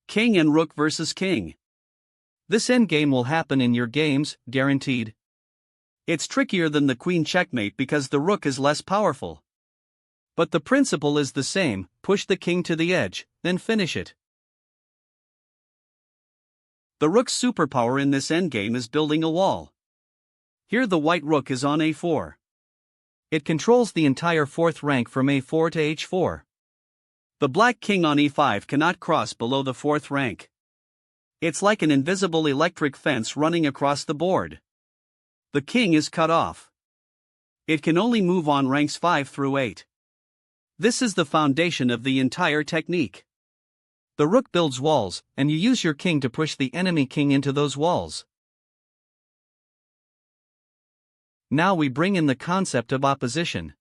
King and rook versus king. This endgame will happen in your games, guaranteed. It's trickier than the queen checkmate because the rook is less powerful. But the principle is the same: push the king to the edge, then finish it. The rook's superpower in this endgame is building a wall. Here the white rook is on a4. It controls the entire fourth rank from a4 to h4. The black king on e5 cannot cross below the fourth rank. It's like an invisible electric fence running across the board. The king is cut off. It can only move on ranks 5 through 8. This is the foundation of the entire technique. The rook builds walls, and you use your king to push the enemy king into those walls. Now we bring in the concept of opposition.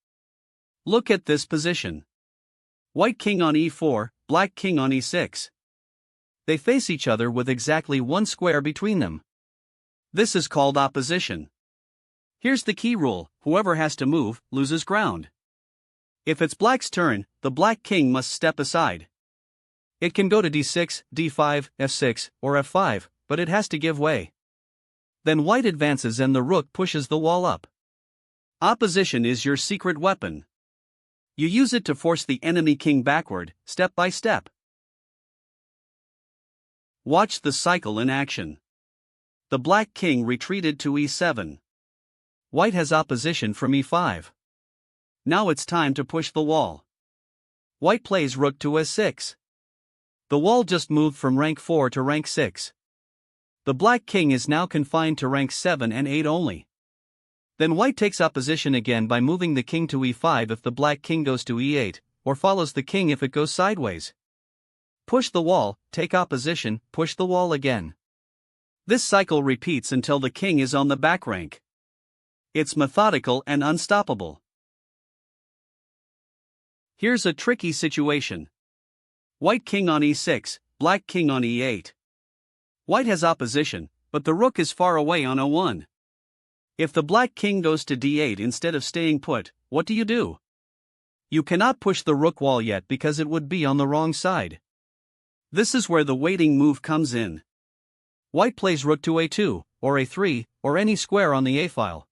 Look at this position. White king on e4, black king on e6. They face each other with exactly one square between them. This is called opposition. Here's the key rule: whoever has to move loses ground. If it's black's turn, the black king must step aside. It can go to d6, d5, f6, or f5, but it has to give way. Then white advances and the rook pushes the wall up. Opposition is your secret weapon. You use it to force the enemy king backward, step by step. Watch the cycle in action. The black king retreated to e7. White has opposition from e5. Now it's time to push the wall. White plays rook to s6. The wall just moved from rank 4 to rank 6. The black king is now confined to rank 7 and 8 only. Then white takes opposition again by moving the king to e5 if the black king goes to e8, or follows the king if it goes sideways. Push the wall, take opposition, push the wall again. This cycle repeats until the king is on the back rank. It's methodical and unstoppable. Here's a tricky situation. White king on e6, black king on e8. White has opposition, but the rook is far away on o1. If the black king goes to d8 instead of staying put, what do? You cannot push the rook wall yet because it would be on the wrong side. This is where the waiting move comes in. White plays rook to a2, or a3, or any square on the a-file.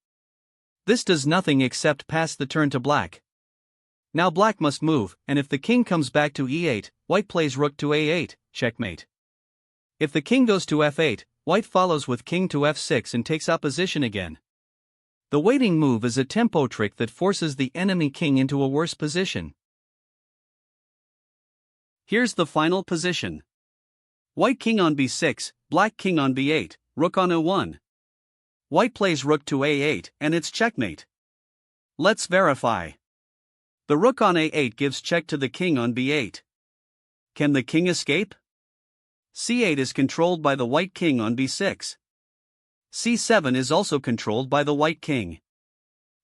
This does nothing except pass the turn to black. Now black must move, and if the king comes back to e8, white plays rook to a8, checkmate. If the king goes to f8, white follows with king to f6 and takes opposition again. The waiting move is a tempo trick that forces the enemy king into a worse position. Here's the final position. White king on b6, black king on b8, rook on a1. White plays rook to a8 and it's checkmate. Let's verify. The rook on a8 gives check to the king on b8. Can the king escape? c8 is controlled by the white king on b6. c7 is also controlled by the white king.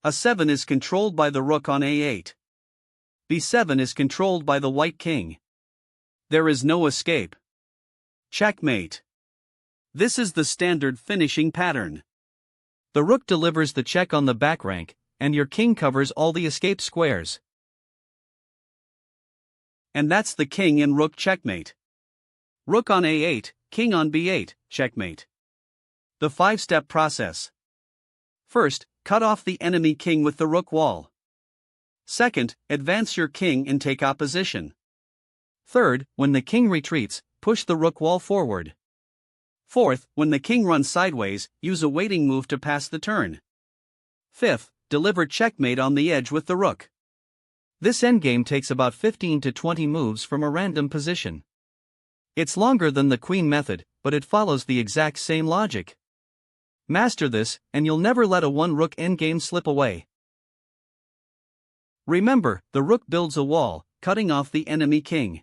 a7 is controlled by the rook on a8. b7 is controlled by the white king. There is no escape. Checkmate. This is the standard finishing pattern. The rook delivers the check on the back rank, and your king covers all the escape squares. And that's the king and rook checkmate. Rook on a8, king on b8, checkmate. The 5-step process. First, cut off the enemy king with the rook wall. Second, advance your king and take opposition. Third, when the king retreats, push the rook wall forward. Fourth, when the king runs sideways, use a waiting move to pass the turn. Fifth, deliver checkmate on the edge with the rook. This endgame takes about 15 to 20 moves from a random position. It's longer than the queen method, but it follows the exact same logic. Master this, and you'll never let a one-rook endgame slip away. Remember, the rook builds a wall, cutting off the enemy king.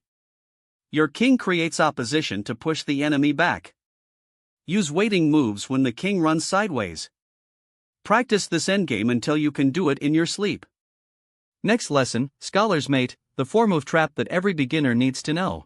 Your king creates opposition to push the enemy back. Use waiting moves when the king runs sideways. Practice this endgame until you can do it in your sleep. Next lesson, Scholar's Mate, the 4-move trap that every beginner needs to know.